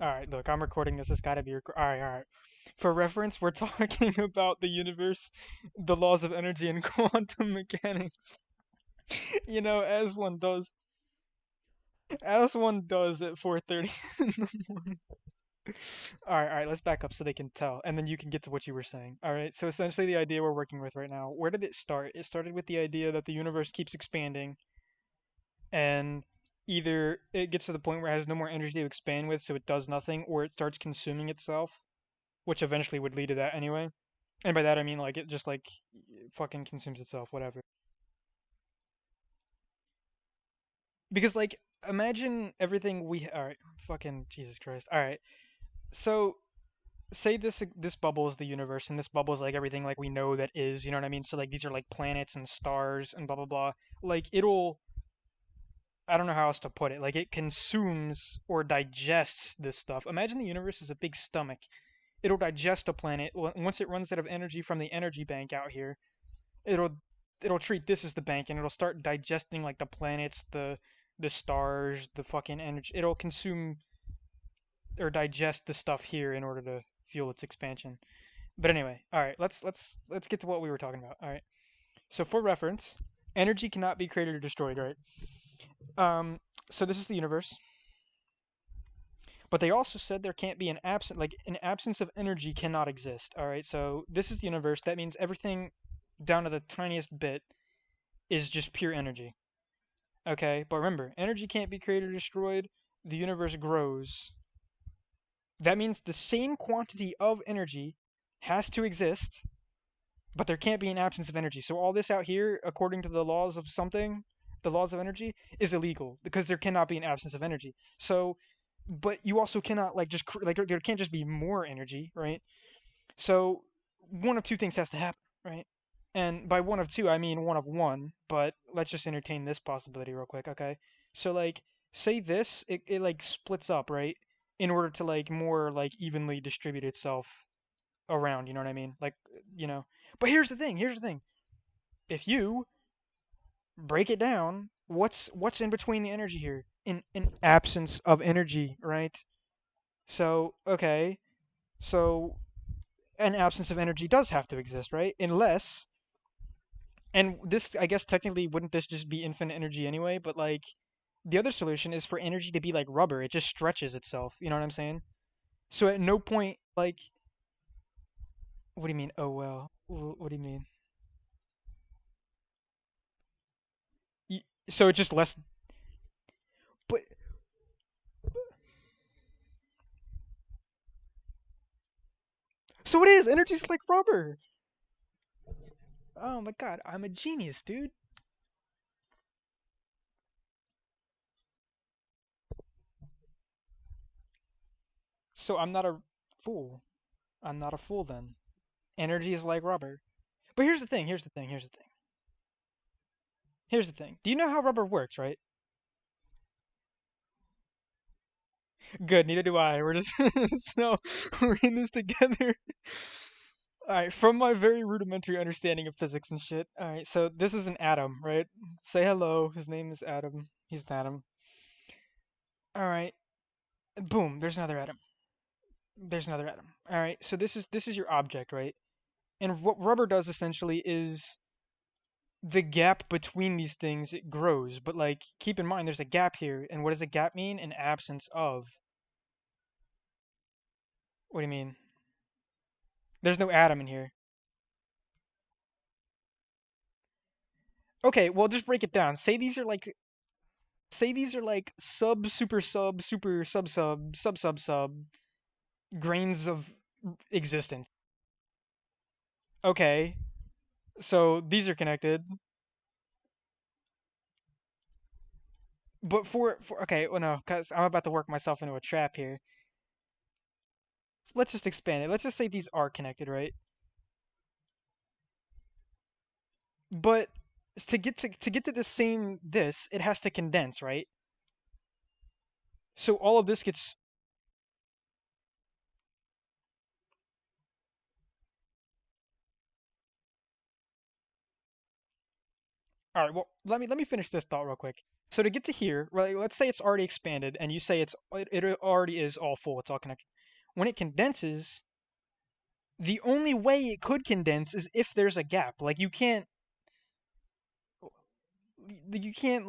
All right, look, I'm recording this. It's got to be all right, all right. For reference, we're talking about the universe, the laws of energy, and quantum mechanics. As one does, at 4:30 in the morning. All right. Let's back up so they can tell, and then you can get to what you were saying. All right. So essentially, the idea we're working with right now. Where did it start? It started with the idea that the universe keeps expanding, and either it gets to the point where it has no more energy to expand with, so it does nothing, or it starts consuming itself, which eventually would lead to that anyway. And by that I mean like it just like fucking consumes itself, whatever. Because like imagine everything we all right, fucking Jesus Christ. All right. So say this bubble is the universe and this bubble is like everything like we know that is, you know what I mean? So like these are like planets and stars and blah blah blah. Like it'll I don't know how else to put it. Like it consumes or digests this stuff. Imagine the universe is a big stomach. It'll digest a planet once it runs out of energy from the energy bank out here. it'll it'll treat this as the bank and it'll start digesting like the planets, the stars, the fucking energy. It'll consume or digest the stuff here in order to fuel its expansion. But anyway, all right, let's get to what we were talking about. All right. So for reference, energy cannot be created or destroyed, right? Um so this is the universe. But they also said there can't be an absence of energy cannot exist. All right. So this is the universe. That means everything down to the tiniest bit is just pure energy. Okay, but remember, energy can't be created or destroyed. The universe grows. That means the same quantity of energy has to exist, but there can't be an absence of energy. So all this out here, according to the laws of something, the laws of energy, is illegal because there cannot be an absence of energy. So, but you also cannot like just like there can't just be more energy, right? So one of two things has to happen, right? And by one of two, I mean one of one, but let's just entertain this possibility real quick, okay? So like say this, it like splits up, right? In order to like more like evenly distribute itself around, you know what I mean? Like, you know. But here's the thing. If you break it down, what's in between the energy here? In absence of energy, right? So, okay. So an absence of energy does have to exist, right? Unless and this I guess technically wouldn't this just be infinite energy anyway, but like the other solution is for energy to be like rubber. It just stretches itself, you know what I'm saying? So at no point like what do you mean? Oh well. What do you mean? So it's just less but so it is. Energy's like rubber. Oh my god, I'm a genius, dude. So I'm not a fool. I'm not a fool then. Energy is like rubber. But here's the thing. Do you know how rubber works, right? Good, neither do I. We're just so we're in this together. Alright, from my very rudimentary understanding of physics and shit. Alright, so this is an atom, right? Say hello. His name is Adam. He's an atom. Alright, boom, there's another atom. There's another atom. Alright, so this is your object, right? And what rubber does essentially is the gap between these things it grows, but like keep in mind there's a gap here, and what does a gap mean? An absence of. What do you mean? There's no atom in here. Okay, well just break it down. Say these are like sub super sub super sub sub sub sub sub grains of existence. Okay, so these are connected, but for okay, well no, cause I'm about to work myself into a trap here. Let's just expand it. Let's just say these are connected, right? But to get to the same this, it has to condense, right? So all of this gets. All right, well, let me finish this thought real quick. So to get to here, right, let's say it's already expanded, and you say it already is all full, it's all connected. When it condenses, the only way it could condense is if there's a gap. Like you can't you can't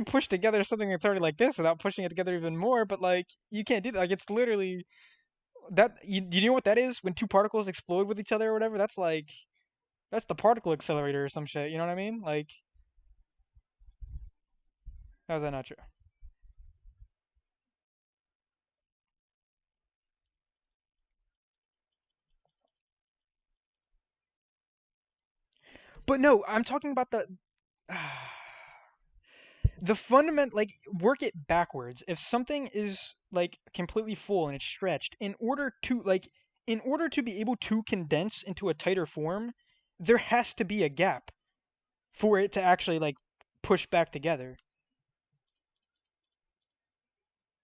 push together something that's already like this without pushing it together even more. But like you can't do that. Like it's literally that. You know what that is? When two particles explode with each other or whatever. That's the particle accelerator or some shit. You know what I mean? Like how's that not true? But no, I'm talking about the fundament. Like work it backwards. If something is like completely full and it's stretched, in order to be able to condense into a tighter form, there has to be a gap for it to actually like push back together.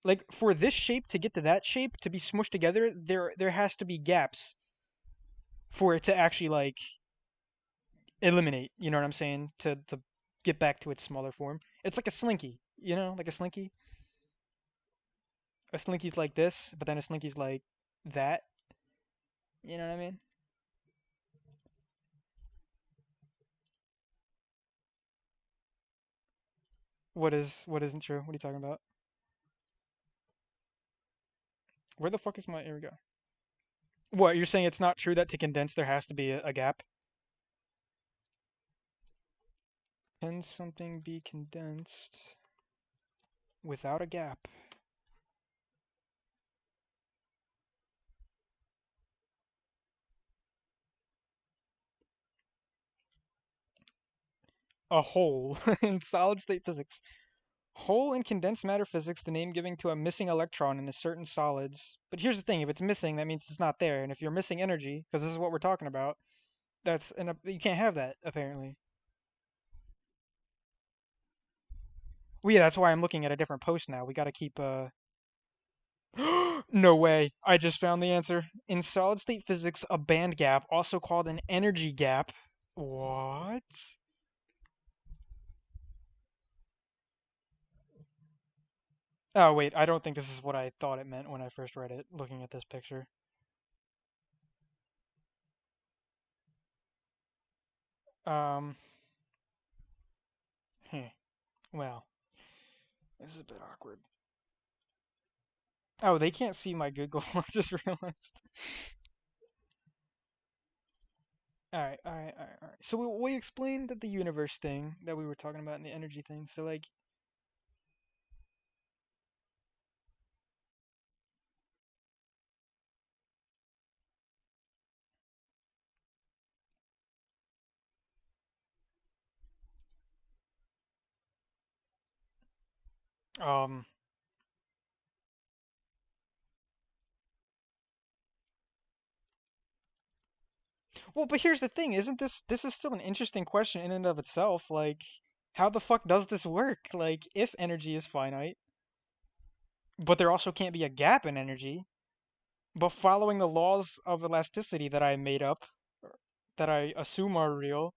Like for this shape to get to that shape to be smushed together, there has to be gaps for it to actually like eliminate. You know what I'm saying? To get back to its smaller form. It's like a slinky. You know, like a slinky. A slinky's like this, but then a slinky's like that. You know what I mean? What isn't true? What are you talking about? Where the fuck is my? Here we go. What you're saying? It's not true that to condense there has to be a gap. Can something be condensed without a gap? A hole in solid state physics. Hole in condensed matter physics, the name giving to a missing electron in a certain solids. But here's the thing: if it's missing, that means it's not there. And if you're missing energy, because this is what we're talking about, you can't have that apparently. Well, yeah, that's why I'm looking at a different post now. We got to keep No way! I just found the answer. In solid state physics, a band gap, also called an energy gap. What? Oh wait, I don't think this is what I thought it meant when I first read it. Looking at this picture. Um. Hmm. Well, this is a bit awkward. Oh, they can't see my Google. I just realized. All right. So we explained that the universe thing that we were talking about and the energy thing. So like, um, well, but here's the thing, isn't this is still an interesting question in and of itself? Like, how the fuck does this work? Like, if energy is finite, but there also can't be a gap in energy, but following the laws of elasticity that I made up, that I assume are real,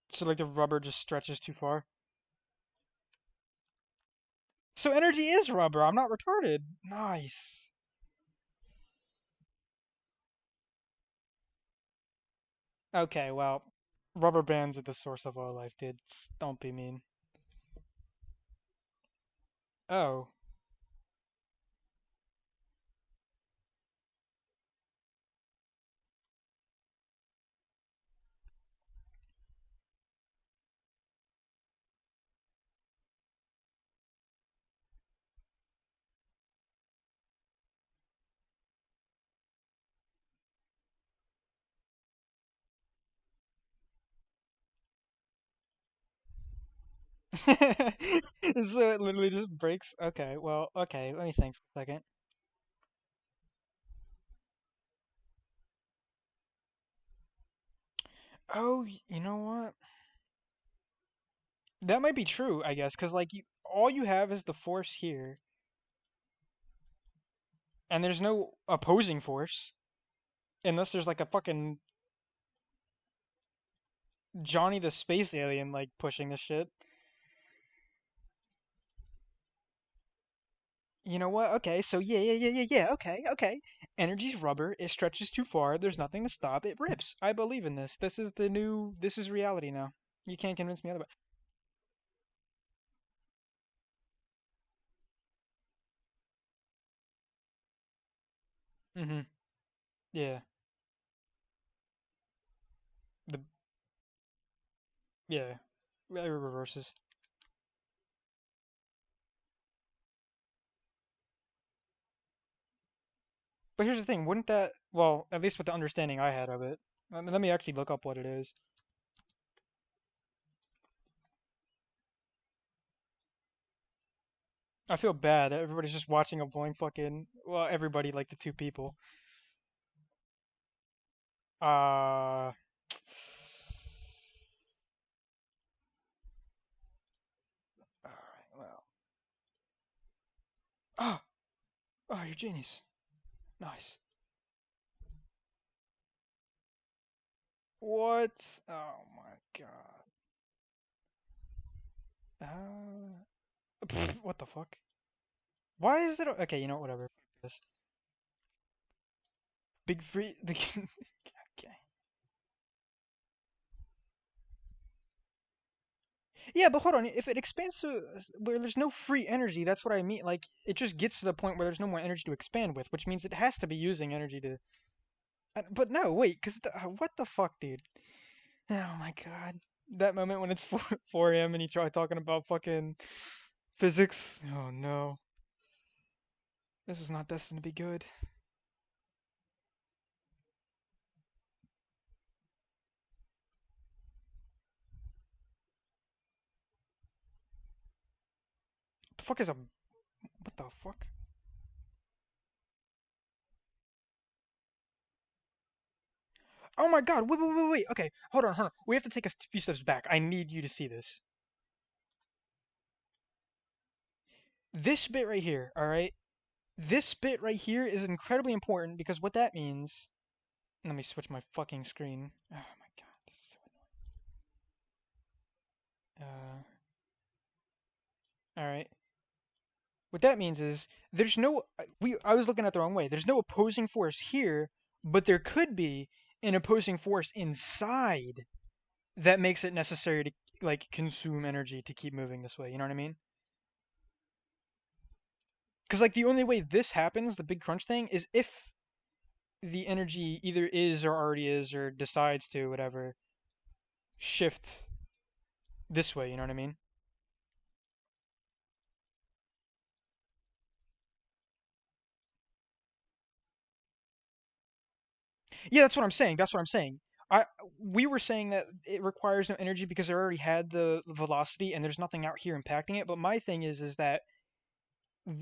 so like the rubber just stretches too far. So energy is rubber. I'm not retarded. Nice. Okay, well, rubber bands are the source of all life, dude. Don't be mean. Oh. So it literally just breaks. Okay, well, okay, let me think for a second. Oh, you know what? That might be true, I guess, because like all you have is the force here. and there's no opposing force unless there's like a fucking Johnny the Space Alien like pushing this shit. You know what? Okay, so yeah. Okay, okay. Energy's rubber. It stretches too far. There's nothing to stop. It rips. I believe in this. This is the new. This is reality now. You can't convince me otherwise. Mhm. Yeah. The yeah. It reverses. But here's the thing. Wouldn't that? Well, at least with the understanding I had of it. I mean, let me actually look up what it is. I feel bad. Everybody's just watching a blind fucking. Well, everybody like the two people. Uh. All right. Well. Oh. Oh, you're genius. Nice. What? Oh my god. What the fuck? Why is it? Okay, you know what, whatever. Fuck this. Big free. The. Okay. Yeah, but hold on. If it expands to where there's no free energy, that's what I mean. Like, it just gets to the point where there's no more energy to expand with, which means it has to be using energy to. But no, wait, because what the fuck, dude? Oh my god. That moment when it's 4 a.m. and you try talking about fucking physics. Oh no. This was not destined to be good. The fuck is a. What the fuck? Oh my god, wait. Okay, hold on. We have to take a few steps back. I need you to see this. This bit right here, alright? This bit right here is incredibly important because what that means. Let me switch my fucking screen. Oh my god, this is so annoying. Alright. What that means is there's no. I was looking at the wrong way. There's no opposing force here, but there could be an opposing force inside that makes it necessary to like consume energy to keep moving this way. You know what I mean? Because like the only way this happens, the big crunch thing, is if the energy either is or already is or decides to whatever shift this way. You know what I mean? Yeah, that's what I'm saying. That's what I'm saying. I we were saying that it requires no energy because it already had the velocity and there's nothing out here impacting it. But my thing is that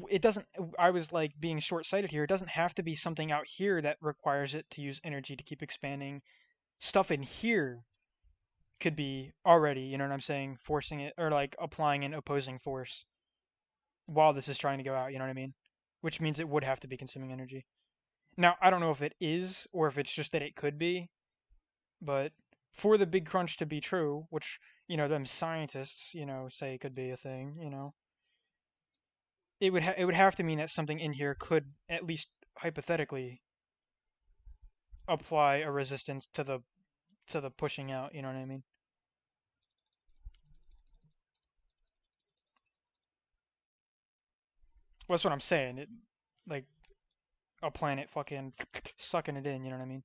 it doesn't. I was like being short-sighted here. It doesn't have to be something out here that requires it to use energy to keep expanding. Stuff in here could be already, you know what I'm saying, forcing it or like applying an opposing force while this is trying to go out, you know what I mean? Which means it would have to be consuming energy. Now, I don't know if it is or if it's just that it could be, but for the big crunch to be true, which, them scientists, say could be a thing, it would have to mean that something in here could at least hypothetically apply a resistance to the pushing out, you know what I mean? Well, that's what I'm saying. It like a planet fucking sucking it in, you know what I mean?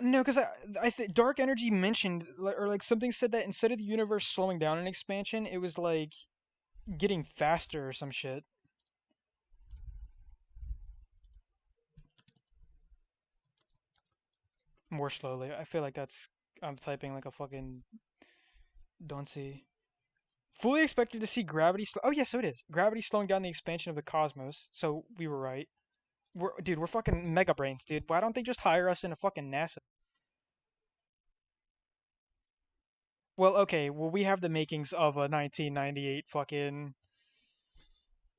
No, because I think dark energy mentioned or like something said that instead of the universe slowing down in expansion, it was like getting faster or some shit more slowly. I feel like that's I'm typing like a fucking don't see. Fully expected to see gravity slow. Oh yeah, so it is. Gravity slowing down the expansion of the cosmos. So we were right. Dude, we're fucking mega brains, dude. Why don't they just hire us in a fucking NASA? Well, okay, well we have the makings of a 1998 fucking.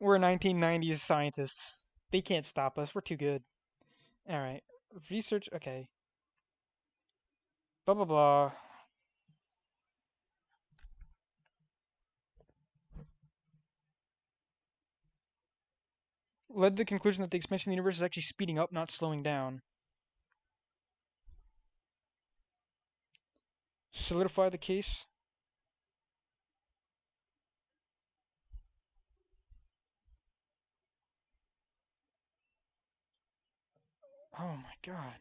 We're 1990s scientists. They can't stop us. We're too good. All right. Research. Okay. Blah blah blah. Led to the conclusion that the expansion of the universe is actually speeding up, not slowing down. Solidify the case. Oh my god.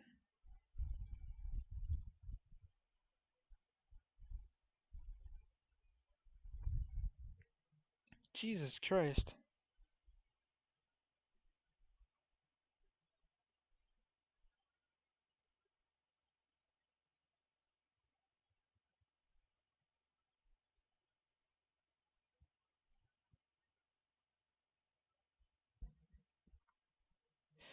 Jesus Christ.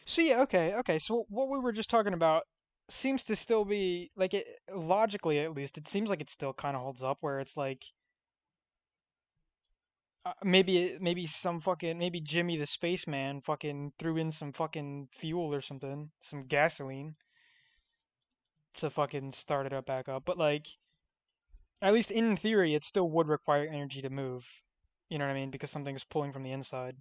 So yeah, okay, okay. So what we were just talking about seems to still be like it logically at least. It seems like it still kind of holds up where it's like maybe some fucking maybe Jimmy the spaceman fucking threw in some fucking fuel or something, some gasoline to fucking start it up back up. But like at least in theory, it still would require energy to move. You know what I mean? Because something's pulling from the inside.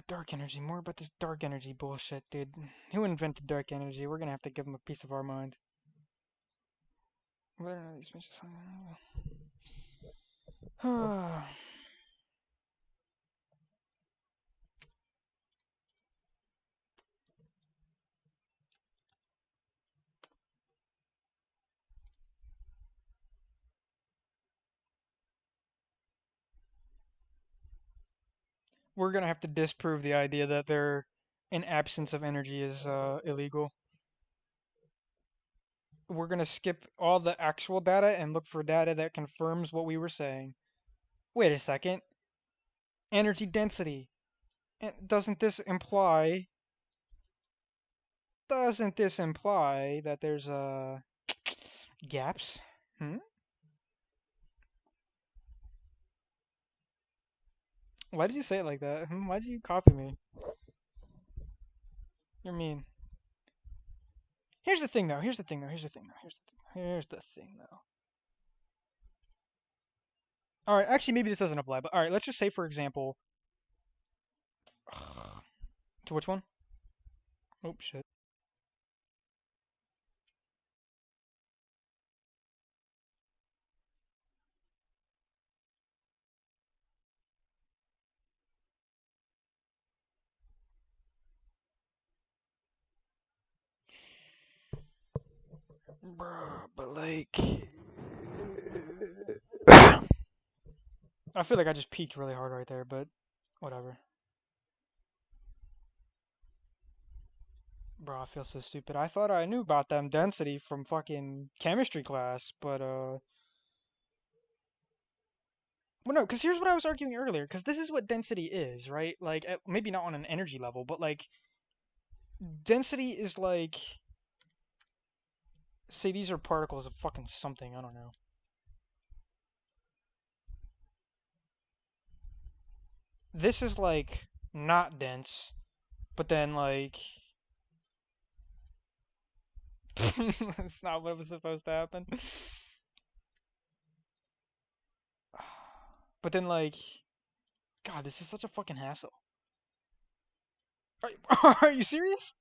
Dark energy. More about this dark energy bullshit, dude. Who invented dark energy? We're gonna have to give him a piece of our mind. What are these bitches? We're gonna have to disprove the idea that an absence of energy is illegal. We're gonna skip all the actual data and look for data that confirms what we were saying. Wait a second. Energy density. Doesn't this imply? Doesn't this imply that there's gaps? Hmm? Why did you say it like that? Why did you copy me? You're mean. Here's the thing though. Here's the thing though. Here's the thing though. Here's the thing though. All right, actually maybe this doesn't apply, but all right, let's just say for example, to which one? Oh shit. Bruh, but like I feel like I just peaked really hard right there, but whatever. Bro, I feel so stupid. I thought I knew about them density from fucking chemistry class, but well, no, because here's what I was arguing earlier. Because this is what density is, right? Like, maybe not on an energy level, but like, density is like, say these are particles of fucking something. I don't know. This is like not dense, but then like, it's not what was supposed to happen. But then like, God, this is such a fucking hassle. Are you serious?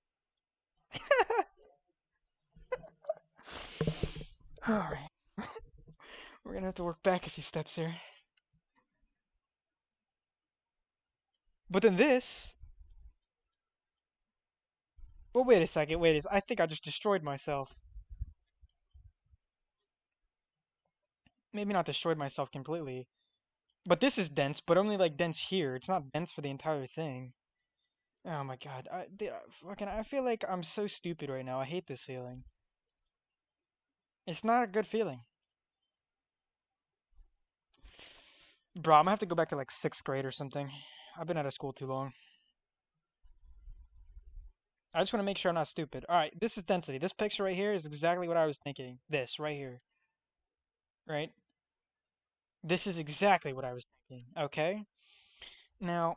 All right, we're gonna have to work back a few steps here. But then this. Well, wait a second. I think I just destroyed myself. Maybe not destroyed myself completely. But this is dense, but only like dense here. It's not dense for the entire thing. Oh my god. I feel like I'm so stupid right now. I hate this feeling. It's not a good feeling. Bro, I'm gonna have to go back to like 6th grade or something. I've been out of school too long. I just want to make sure I'm not stupid. All right, this is density. This picture right here is exactly what I was thinking. This right here, right? This is exactly what I was thinking. Okay. Now,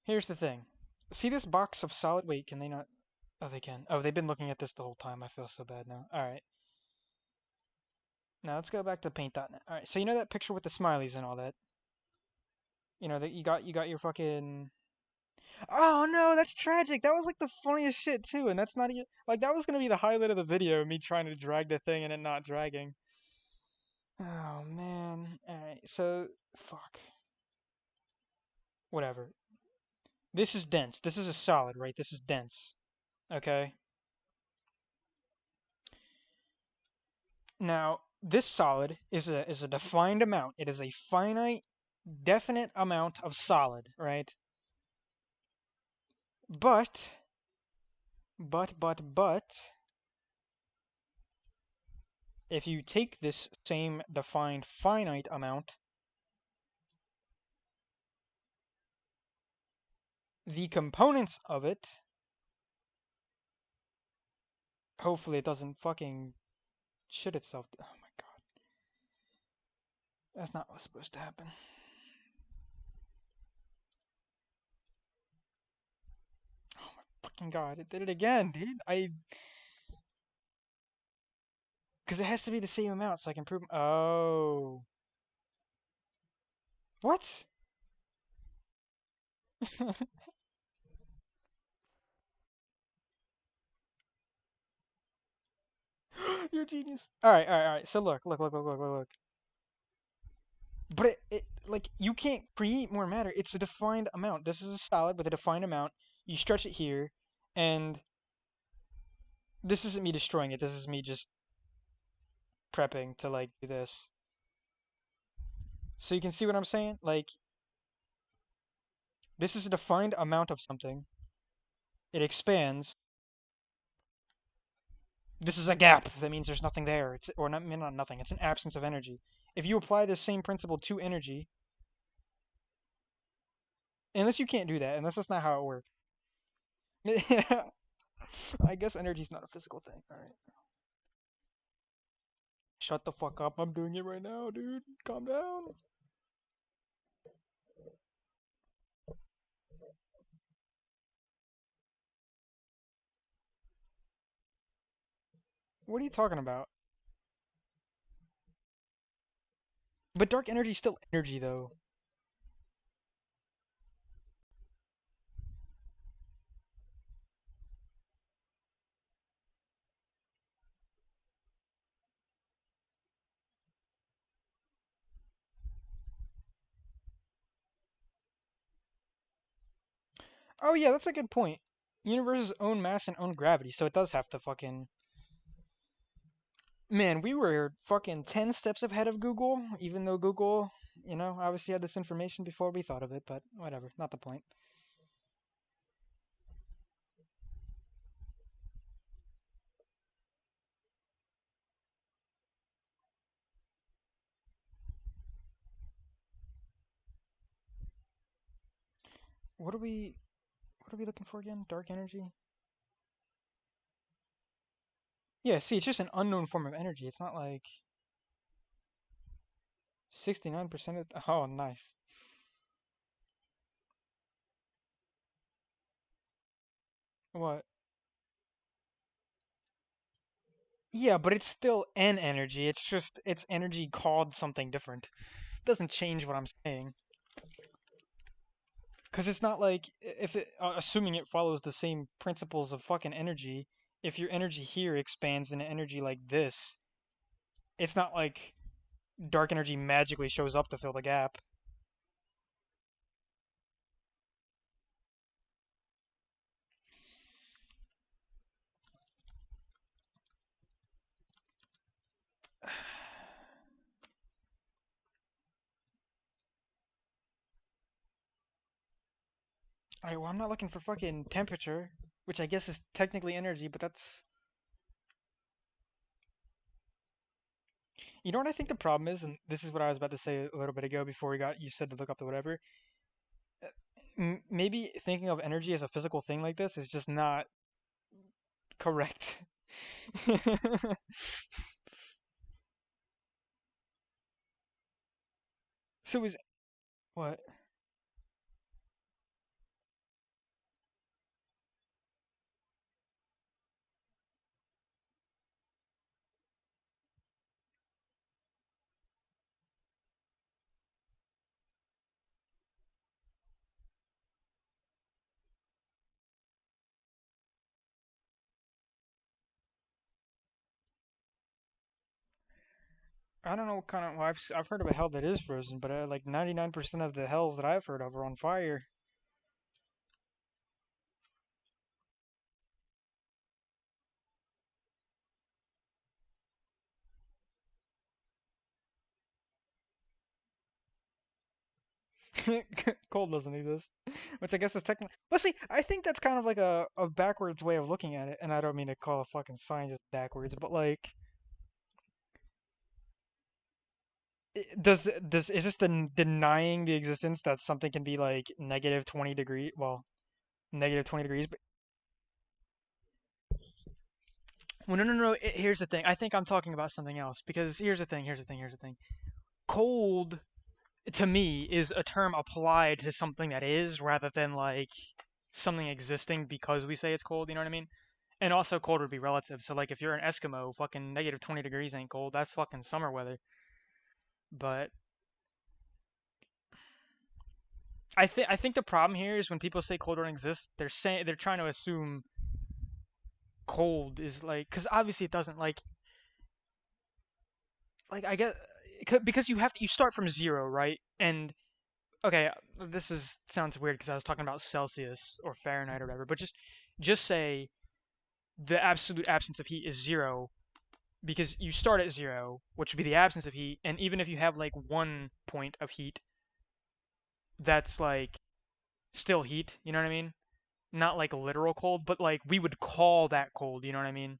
here's the thing. See this box of solid? Wait, can they not? Oh, they can. Oh, they've been looking at this the whole time. I feel so bad now. All right. Now let's go back to paint.net. All right. So you know that picture with the smileys and all that. You know that you got your fucking. Oh no, that's tragic. That was like the funniest shit too, and that's not even like that was gonna be the highlight of the video. Me trying to drag the thing and it not dragging. Oh man. All right. So fuck. Whatever. This is dense. This is a solid, right? This is dense. Okay. Now, this solid is a defined amount. It is a finite, definite amount of solid, right? But, but, if you take this same defined finite amount, the components of it, hopefully it doesn't fucking shit itself. Oh my god. That's not what's supposed to happen. Oh my fucking god, it did it again, dude. Because it has to be the same amount so I can prove. Oh. What? You're a genius. All right. So look. But like, you can't create more matter. It's a defined amount. This is a solid with a defined amount. You stretch it here, and this isn't me destroying it. This is me just prepping to like do this. So you can see what I'm saying? Like, this is a defined amount of something. It expands. This is a gap. That means there's nothing there. It's or not nothing. It's an absence of energy. If you apply this same principle to energy, unless you can't do that, unless that's not how it works. Yeah, I guess energy's not a physical thing. All right. Shut the fuck up. I'm doing it right now, dude. Calm down. What are you talking about? But dark energy's still energy, though. Oh, yeah, that's a good point. Universe's own mass and own gravity, so it does have to fucking. Man, we were fucking 10 steps ahead of Google, even though Google, obviously had this information before we thought of it, but whatever, not the point. What are we what are we looking for again? Dark energy? Yeah, see, it's just an unknown form of energy. It's not like 69% of oh, nice. What? Yeah, but it's still an energy. It's just it's energy called something different. Doesn't change what I'm saying. Because it's not like if it, assuming it follows the same principles of fucking energy, if your energy here expands into energy like this, it's not like dark energy magically shows up to fill the gap. Alright, well, I'm not looking for fucking temperature, which I guess is technically energy, but that's. You know what I think the problem is, and this is what I was about to say a little bit ago before we got you said to look up the whatever. maybe thinking of energy as a physical thing like this is just not correct. So is what? I don't know what kind of. Well, I've heard of a hell that is frozen, but like 99% of the hells that I've heard of are on fire. Cold doesn't exist, which I guess is technically. But see, I think that's kind of like a backwards way of looking at it, and I don't mean to call a fucking scientist backwards, but like, does is this denying the existence that something can be like negative 20 degree? Well, negative 20 degrees, but well, no, no, no. Here's the thing. I think I'm talking about something else because here's the thing. Here's the thing. Here's the thing. Cold to me is a term applied to something that is rather than like something existing because we say it's cold, you know what I mean? And also cold would be relative. So like if you're an Eskimo, fucking negative 20 degrees ain't cold. That's fucking summer weather. But I think the problem here is when people say cold don't exist, they're trying to assume cold is like cuz obviously it doesn't like I get because you start from 0, right? And okay, this is sounds weird because I was talking about Celsius or Fahrenheit or whatever, but just say the absolute absence of heat is 0 because you start at 0, which would be the absence of heat, and even if you have like 1 point of heat, that's like still heat, you know what I mean? Not like literal cold, but like we would call that cold, you know what I mean?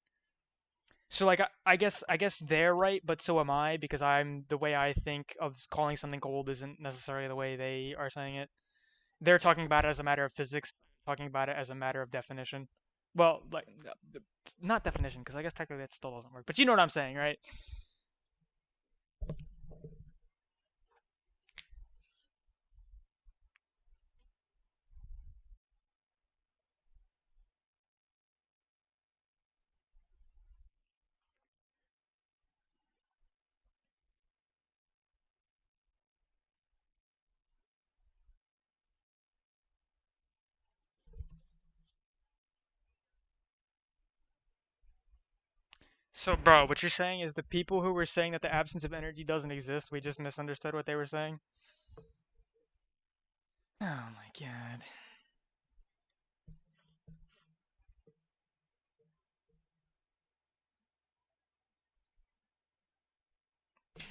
So like I guess they're right, but so am I because I'm the way I think of calling something cold isn't necessarily the way they are saying it. They're talking about it as a matter of physics, talking about it as a matter of definition. Well, like not definition because I guess technically that still doesn't work. But you know what I'm saying, right? So, bro, what you're saying is the people who were saying that the absence of energy doesn't exist, we just misunderstood what they were saying? Oh my god.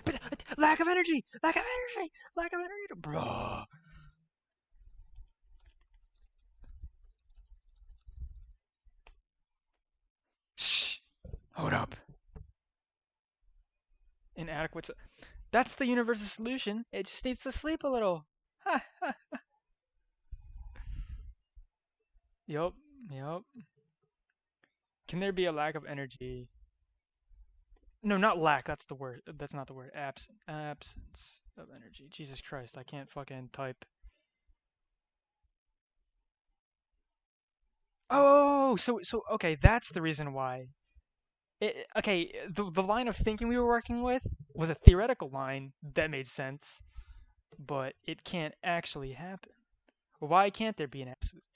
But lack of energy! Lack of energy! Lack of energy! Bro. Shh. Hold up. Inadequate. That's the universe's solution. It just needs to sleep a little. Ha ha. Yup. Yup. Can there be a lack of energy? No, not lack. That's the word. That's not the word. Absence of energy. Jesus Christ, I can't fucking type. Oh, so okay, that's the reason why. Okay, the line of thinking we were working with was a theoretical line that made sense, but it can't actually happen. Why can't there be an absence?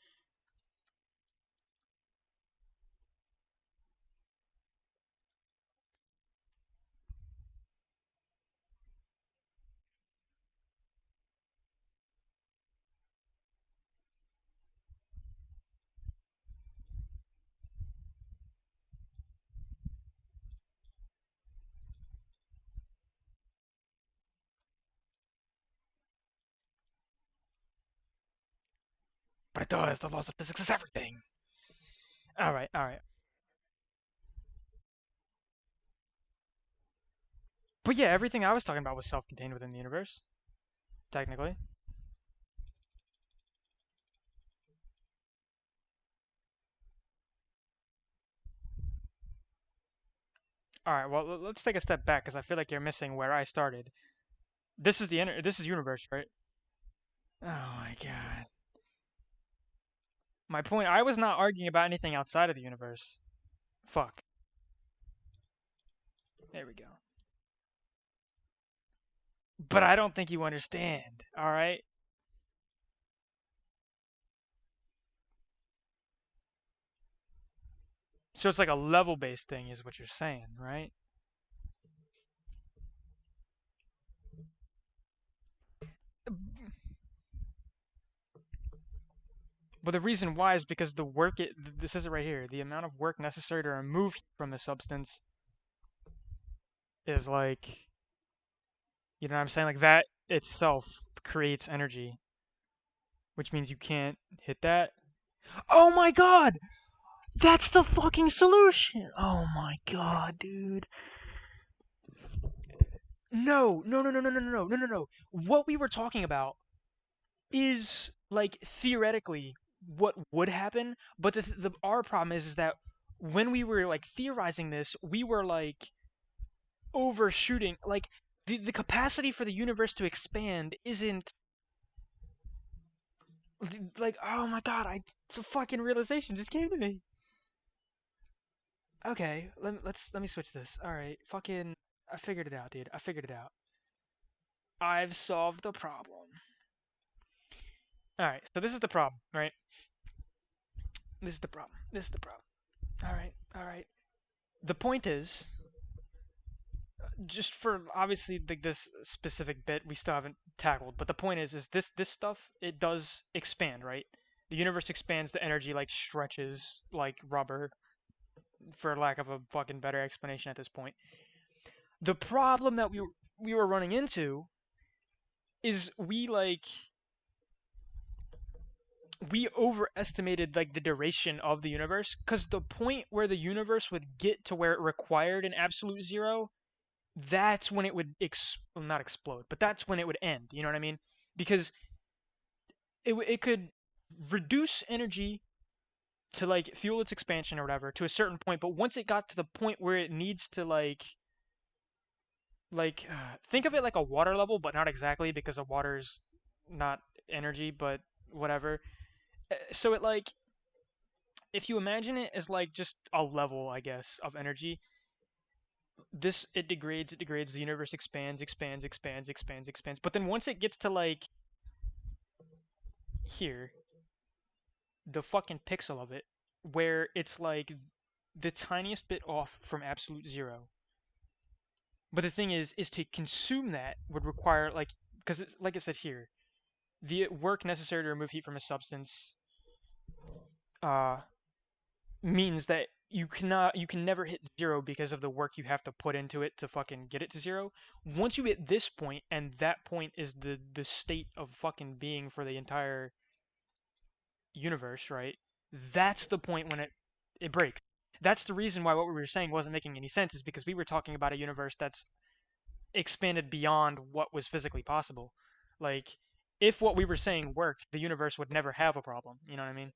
But it does. The laws of physics is everything. All right, all right. But yeah, everything I was talking about was self-contained within the universe, technically. All right, well, let's take a step back because I feel like you're missing where I started. This is universe, right? Oh my god. My point, I was not arguing about anything outside of the universe. Fuck. There we go. But I don't think you understand, all right? So it's like a level-based thing is what you're saying, right? But the reason why is because this is it right here. The amount of work necessary to remove heat from a substance is like, you know what I'm saying? Like that itself creates energy, which means you can't hit that. Oh my god! That's the fucking solution! Oh my god, dude. No, no, no, no, no, no, no, no, no, no, no. What we were talking about is like theoretically what would happen, but the our problem is that when we were like theorizing this, we were like overshooting. Like the capacity for the universe to expand isn't like, oh my god, it's a fucking realization just came to me. Okay, let me switch this. All right, fucking, I figured it out, dude. I figured it out. I've solved the problem. All right, so this is the problem, right? This is the problem. This is the problem. All right, all right. The point is, just for obviously this specific bit we still haven't tackled, but the point is this stuff, it does expand, right? The universe expands, the energy like stretches like rubber, for lack of a fucking better explanation at this point. The problem that we were running into is we overestimated like the duration of the universe, because the point where the universe would get to where it required an absolute zero, that's when it would well, not explode, but that's when it would end. You know what I mean? Because it could reduce energy to like fuel its expansion or whatever to a certain point, but once it got to the point where it needs to think of it like a water level, but not exactly, because a water's not energy, but whatever. So it like, if you imagine it as like just a level, I guess, of energy, this it degrades, the universe expands, but then once it gets to like here, the fucking pixel of it, where it's like the tiniest bit off from absolute zero. But the thing is to consume that would require like, because it's like I said here, the work necessary to remove heat from a substance uh means that you can never hit zero because of the work you have to put into it to fucking get it to zero. Once you hit this point, and that point is the state of fucking being for the entire universe, right? That's the point when it breaks. That's the reason why what we were saying wasn't making any sense, is because we were talking about a universe that's expanded beyond what was physically possible. Like, if what we were saying worked, the universe would never have a problem. You know what I mean?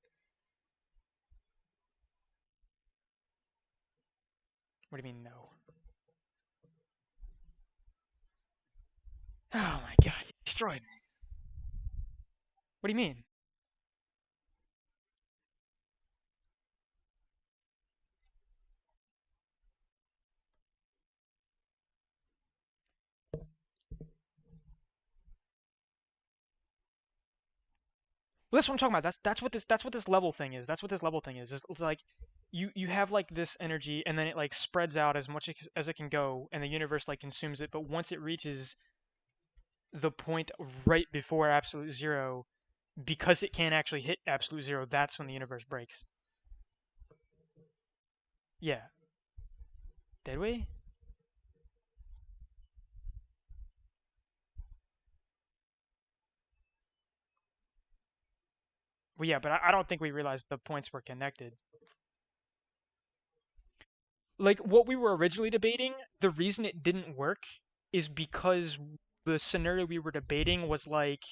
What do you mean no? Oh my god, you destroyed me. What do you mean? Well, that's what I'm talking about. That's what this level thing is. That's what this level thing is. It's like you have like this energy, and then it like spreads out as much as it can go, and the universe like consumes it. But once it reaches the point right before absolute zero, because it can't actually hit absolute zero, that's when the universe breaks. Yeah. Did we? Well, yeah, but I don't think we realized the points were connected. Like what we were originally debating, the reason it didn't work is because the scenario we were debating was like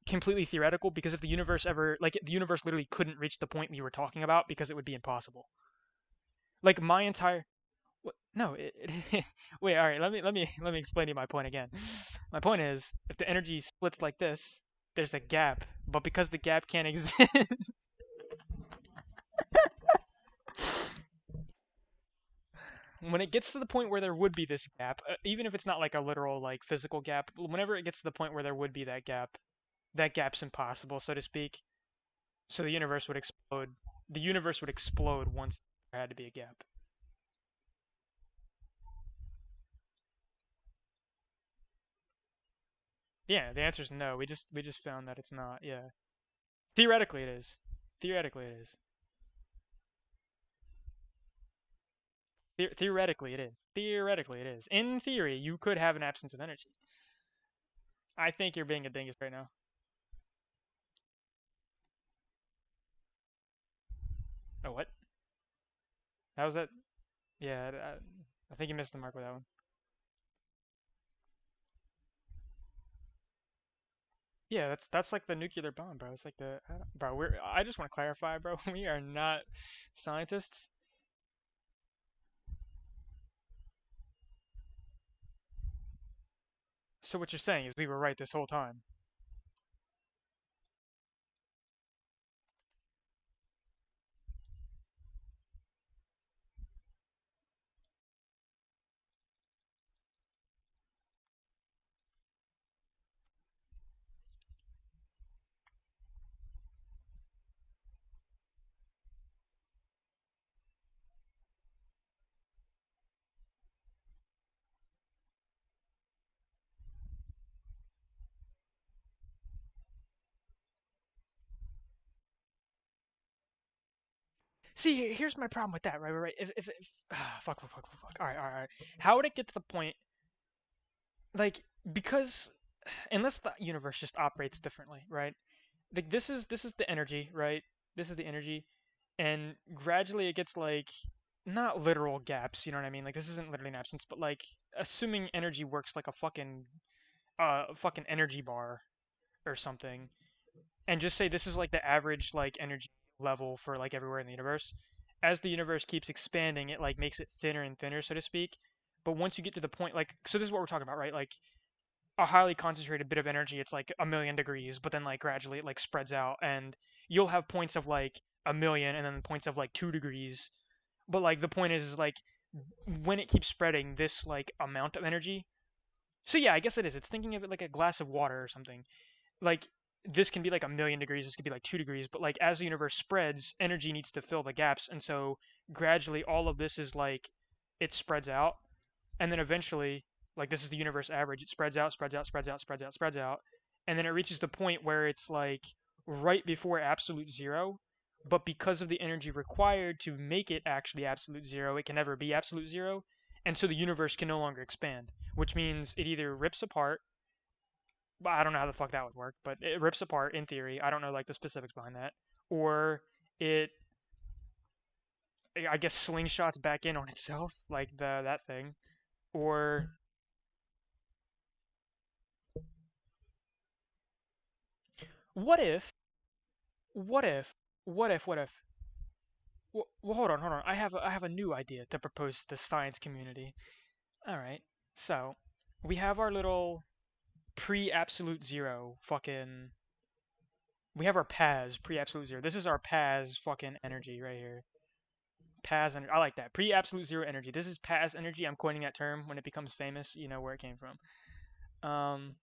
completely theoretical, because if the universe ever, like, the universe literally couldn't reach the point we were talking about because it would be impossible. Like my entire No, wait, all right, let me explain to you my point again. My point is, if the energy splits like this, there's a gap, but because the gap can't exist, when it gets to the point where there would be this gap, even if it's not like a literal like physical gap, whenever it gets to the point where there would be that gap's impossible, so to speak. So the universe would explode. The universe would explode once there had to be a gap. Yeah, the answer is no. We just found that it's not. Yeah. Theoretically it is. Theoretically it is. Theoretically it is. Theoretically it is. In theory, you could have an absence of energy. I think you're being a dingus right now. Oh, what? How was that? Yeah, I think you missed the mark with that one. Yeah, that's like the nuclear bomb, bro. It's like bro. I just want to clarify, bro. We are not scientists. So what you're saying is we were right this whole time. See, here's my problem with that, right. If fuck. All right. How would it get to the point, like, because unless the universe just operates differently, right? Like this is the energy, right? This is the energy, and gradually it gets like not literal gaps, you know what I mean? Like this isn't literally an absence, but like assuming energy works like a fucking energy bar or something, and just say this is like the average like energy level for like everywhere in the universe. As the universe keeps expanding, it like makes it thinner and thinner, so to speak. But once you get to the point, like, so this is what we're talking about, right? Like a highly concentrated bit of energy, it's like 1,000,000 degrees, but then like gradually it like spreads out, and you'll have points of like 1,000,000, and then points of like 2 degrees. But like the point is like when it keeps spreading this like amount of energy. So yeah, I guess it is. It's thinking of it like a glass of water or something. Like this can be like 1,000,000 degrees, this could be like 2 degrees, but like as the universe spreads, energy needs to fill the gaps, and so gradually all of this is like it spreads out, and then eventually, like this is the universe average, it spreads out, spreads out, spreads out, spreads out, spreads out, and then it reaches the point where it's like right before absolute zero, but because of the energy required to make it actually absolute zero, it can never be absolute zero, and so the universe can no longer expand, which means it either rips apart. I don't know how the fuck that would work, but it rips apart in theory. I don't know like the specifics behind that. Or it, I guess, slingshots back in on itself, like the that thing. Or what if, what if, what if? Well, hold on. I have a new idea to propose to the science community. All right. So we have our little pre-absolute zero fucking. We have our PAS pre-absolute zero. This is our PAS fucking energy right here. PAS energy. I like that. Pre-absolute zero energy. This is PAS energy. I'm coining that term. When it becomes famous, you know where it came from. Um,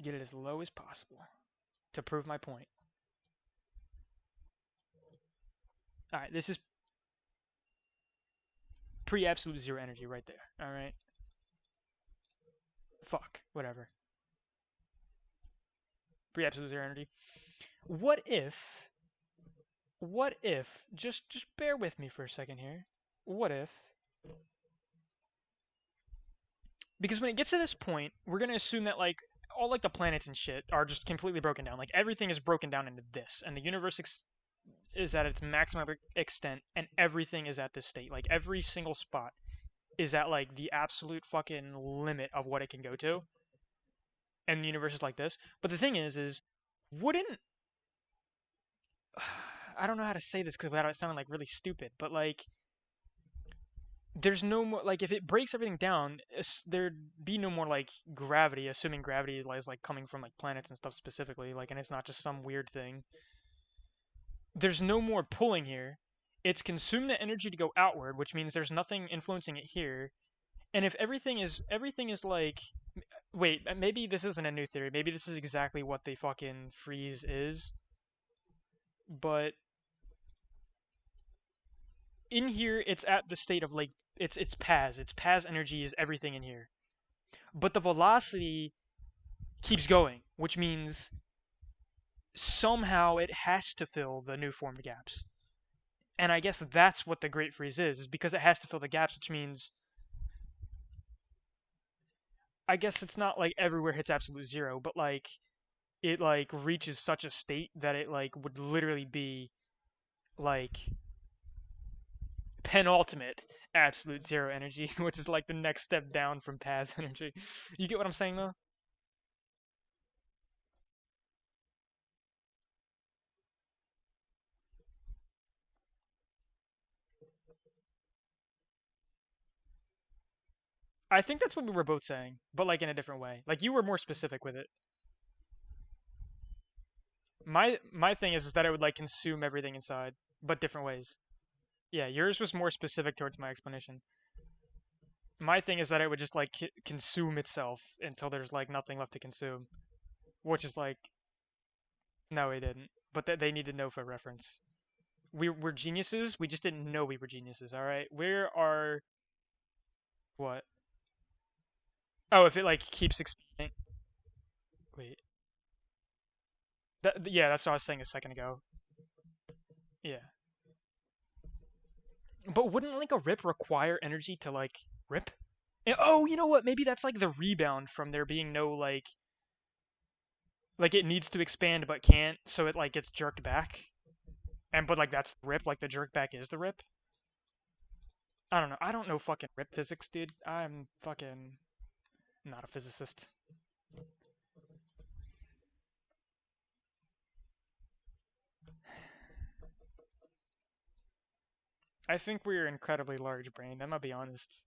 get it as low as possible to prove my point. All right, this is pre-absolute zero energy right there. All right. Fuck. Whatever. Pre-absolute zero energy. What if? What if? Just bear with me for a second here. What if? Because when it gets to this point, we're gonna assume that like all like the planets and shit are just completely broken down. Like everything is broken down into this, and the universe is at its maximum extent, and everything is at this state. Like every single spot is at like the absolute fucking limit of what it can go to, and the universe is like this. But the thing is wouldn't I don't know how to say this because without it sounding like really stupid, but like there's no more like if it breaks everything down, there'd be no more like gravity, assuming gravity is like coming from like planets and stuff specifically, like and it's not just some weird thing. There's no more pulling here. It's consumed the energy to go outward, which means there's nothing influencing it here. And if everything is like wait, maybe this isn't a new theory. Maybe this is exactly what the fucking freeze is. But in here it's at the state of like it's Paz. It's Paz energy is everything in here. But the velocity keeps going, which means somehow it has to fill the new formed gaps. And I guess that's what the Great Freeze is because it has to fill the gaps, which means I guess it's not like everywhere hits absolute zero, but like it like reaches such a state that it like would literally be like penultimate absolute zero energy, which is like the next step down from Paz energy. You get what I'm saying though? I think that's what we were both saying, but like in a different way. Like you were more specific with it. My thing is that it would like consume everything inside, but different ways. Yeah, yours was more specific towards my explanation. My thing is that it would just like consume itself until there's like nothing left to consume, which is like no, it didn't. But they need to know for reference. We're geniuses. We just didn't know we were geniuses. All right, where are what? Oh, if it like keeps expanding. Wait, yeah, that's what I was saying a second ago. Yeah, but wouldn't like a rip require energy to like rip? Oh, you know what? Maybe that's like the rebound from there being no like it needs to expand but can't, so it like gets jerked back. And but like that's the rip, like the jerk back is the rip. I don't know. I don't know fucking rip physics, dude. I'm fucking not a physicist. I think we're incredibly large brained, I'm gonna be honest.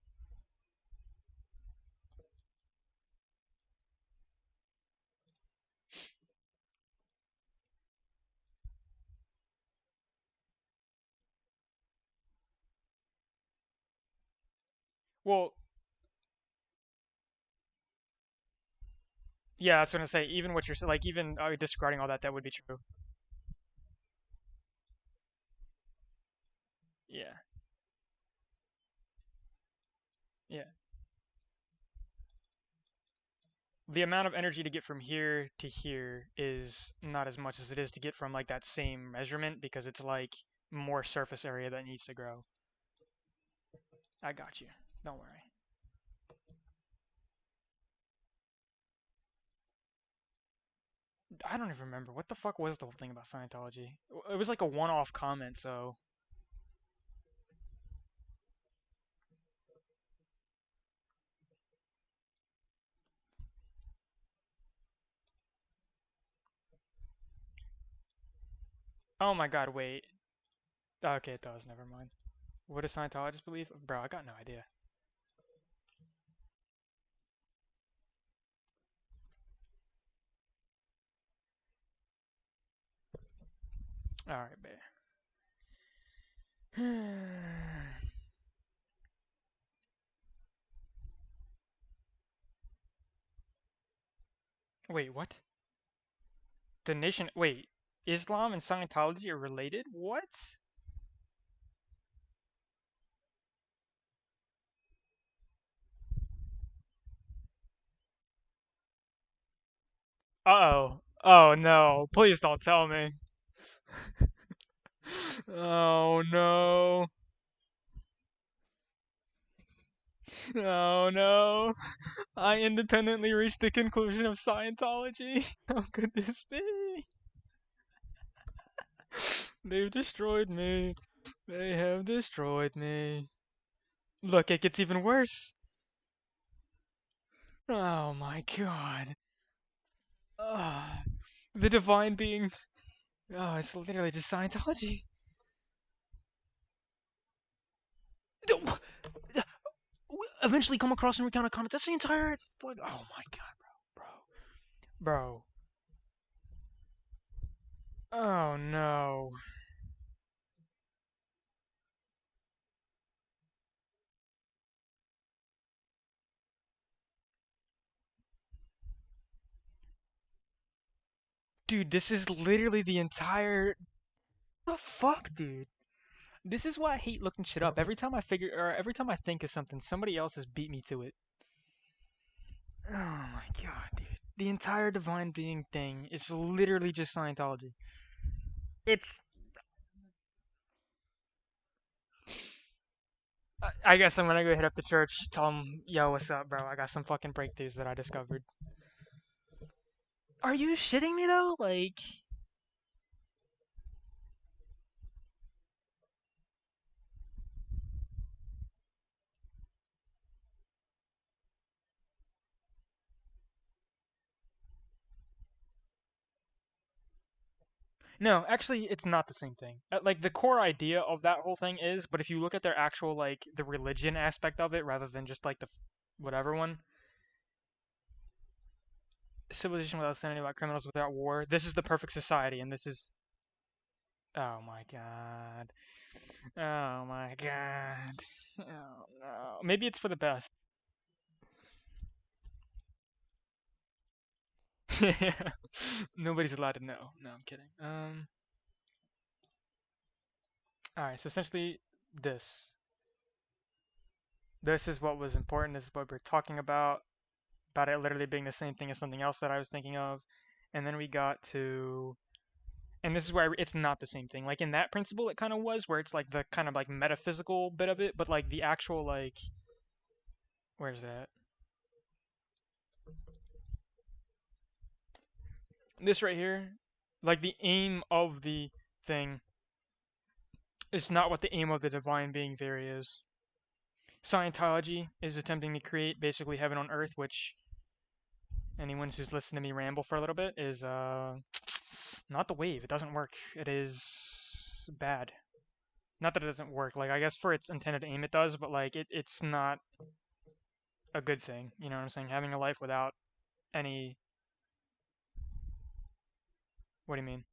Well, yeah, I was gonna say, even what you're like, even disregarding all that, that would be true. Yeah, yeah. The amount of energy to get from here to here is not as much as it is to get from like that same measurement because it's like more surface area that needs to grow. I got you. Don't worry. I don't even remember what the fuck was the whole thing about Scientology. It was like a one-off comment, so oh my god, wait. Okay, it does. Never mind. What do Scientologists believe? Bro, I got no idea. All right, man. Wait, what? The nation. Wait, Islam and Scientology are related? What? Uh-oh. Oh no. Please don't tell me. Oh no. Oh no. I independently reached the conclusion of Scientology. How could this be? They've destroyed me. They have destroyed me. Look, it gets even worse. Oh my god. Ugh. The divine being. Oh, it's literally just Scientology. eventually come across and recount a content. That's the entire. Like, oh my god, bro, bro. Oh no. Dude, this is literally the entire. The fuck, dude? This is why I hate looking shit up. Every time I figure, or every time I think of something, somebody else has beat me to it. Oh my god, dude. The entire divine being thing is literally just Scientology. It's. I guess I'm gonna go hit up the church, tell them, yo, what's up, bro? I got some fucking breakthroughs that I discovered. Are you shitting me though? Like. No, actually, it's not the same thing. Like the core idea of that whole thing is, but if you look at their actual like the religion aspect of it, rather than just like the whatever one, civilization without sanity, about criminals without war. This is the perfect society, and this is. Oh my god. Oh my god. Oh no. Maybe it's for the best. Nobody's allowed to know. No, I'm kidding. All right. So essentially, this. This is what was important. This is what we're talking about it literally being the same thing as something else that I was thinking of. And then we got to, and this is where it's not the same thing. Like in that principle, it kind of was, where it's like the kind of like metaphysical bit of it, but like the actual like, where's that? This right here, like the aim of the thing is not what the aim of the divine being theory is. Scientology is attempting to create basically heaven on earth, which anyone who's listened to me ramble for a little bit is not the wave. It doesn't work. It is bad. Not that it doesn't work. Like I guess for its intended aim it does, but like it's not a good thing. You know what I'm saying? Having a life without any. What do you mean?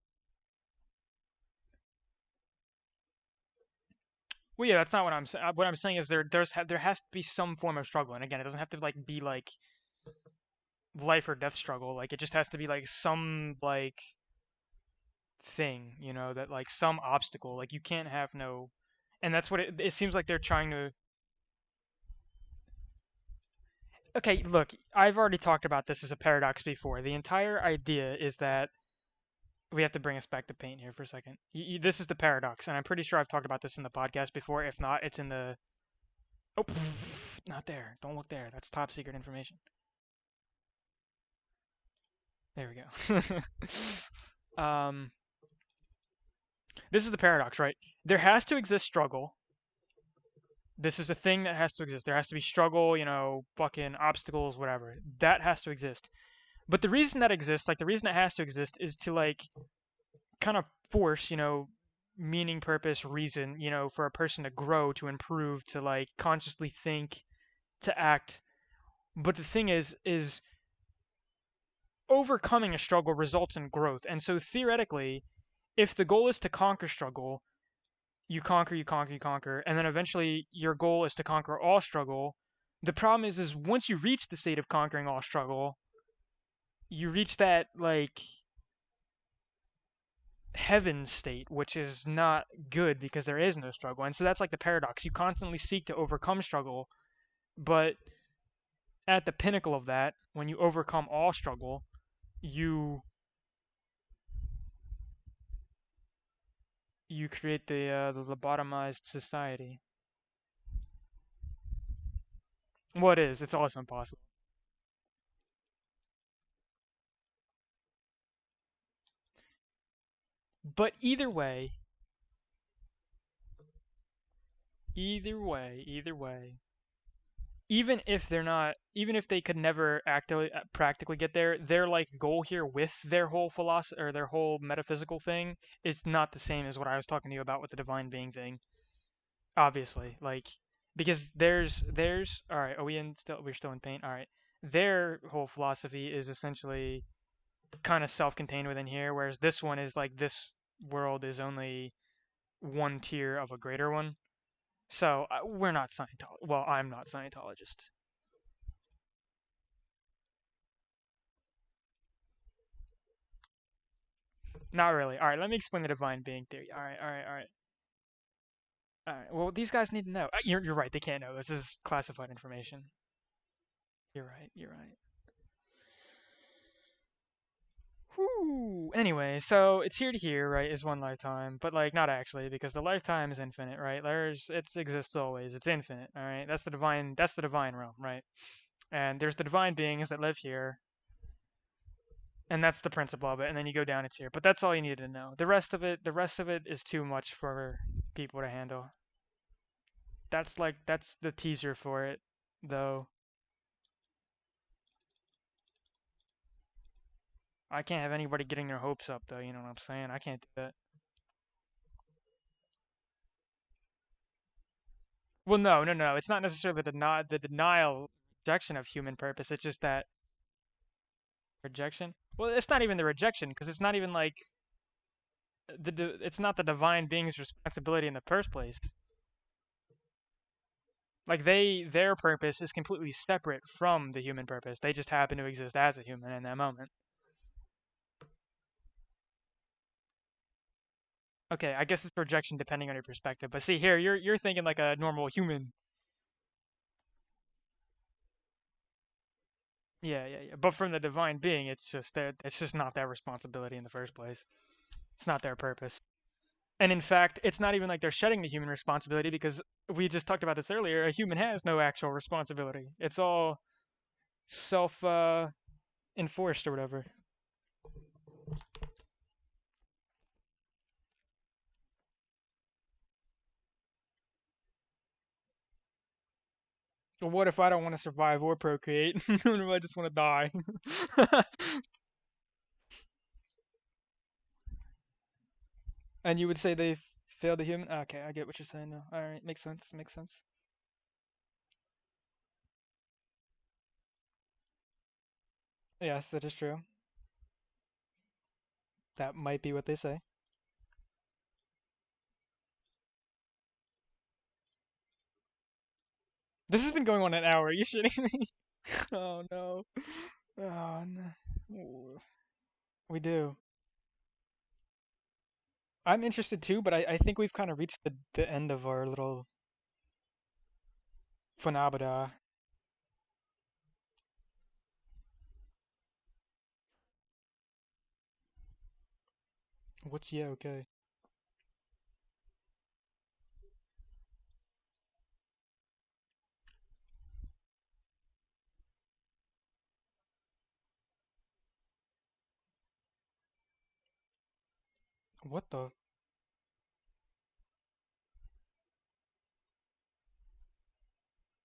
Well, yeah, that's not what I'm saying. What I'm saying is there has to be some form of struggle, and again, it doesn't have to like be like life or death struggle. Like it just has to be like some like thing, you know, that like some obstacle. Like you can't have no, and that's what it seems like they're trying to. Okay, look, I've already talked about this as a paradox before. The entire idea is that we have to bring us back to paint here for a second. This is the paradox, and I'm pretty sure I've talked about this in the podcast before. If not, it's in the. Oh, not there. Don't look there. That's top secret information. There we go. This is the paradox, right? There has to exist struggle. This is a thing that has to exist. There has to be struggle, you know, fucking obstacles, whatever. That has to exist. But the reason that exists, like the reason it has to exist, is to like kind of force, you know, meaning, purpose, reason, you know, for a person to grow, to improve, to like consciously think, to act. But the thing is overcoming a struggle results in growth. And so theoretically, if the goal is to conquer struggle, you conquer, you conquer, you conquer, and then eventually your goal is to conquer all struggle. The problem is once you reach the state of conquering all struggle, you reach that like heaven state, which is not good because there is no struggle. And so that's like the paradox. You constantly seek to overcome struggle, but at the pinnacle of that, when you overcome all struggle, you you create the lobotomized society. What is? It's also impossible. But either way, even if they could never actively practically get there, their like goal here with their whole philosophy or their whole metaphysical thing is not the same as what I was talking to you about with the divine being thing. Obviously, like because there's all right. Are we in still? We're still in paint. All right. Their whole philosophy is essentially kind of self-contained within here, whereas this one is like this world is only one tier of a greater one. So we're not Scientologist. Well, I'm not Scientologist. Not really. All right, let me explain the divine being theory. All right, all right, all right. All right. Well, these guys need to know. You're right. They can't know. This is classified information. You're right. You're right. Whew. Anyway, so it's here to here, right? Is one lifetime, but like not actually, because the lifetime is infinite, right? There's it exists always. It's infinite. All right. That's the divine. That's the divine realm, right? And there's the divine beings that live here, and that's the principle of it. And then you go down, it's here. But that's all you need to know. The rest of it is too much for people to handle. That's the teaser for it, though. I can't have anybody getting their hopes up, though. You know what I'm saying? I can't do that. Well, no, no, no. It's not necessarily the denial, rejection of human purpose. It's just that rejection. Well, it's not even the rejection because it's not even like it's not the divine being's responsibility in the first place. Like their purpose is completely separate from the human purpose. They just happen to exist as a human in that moment. Okay, I guess it's rejection depending on your perspective. But see here, you're thinking like a normal human. Yeah, yeah, yeah. But from the divine being, it's just not their responsibility in the first place. It's not their purpose. And in fact, it's not even like they're shedding the human responsibility because we just talked about this earlier. A human has no actual responsibility. It's all self enforced or whatever. But what if I don't want to survive or procreate? What if I just want to die? And you would say they failed the human? Okay, I get what you're saying now. All right, makes sense. Makes sense. Yes, that is true. That might be what they say. This has been going on an hour. Are you shitting me? Oh no. Oh no. We do. I'm interested too, but I think we've kind of reached the end of our little phenomena. What's yeah, okay. What the?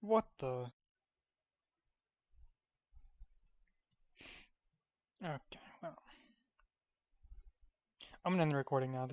What the? Okay, well. I'm gonna end the recording now.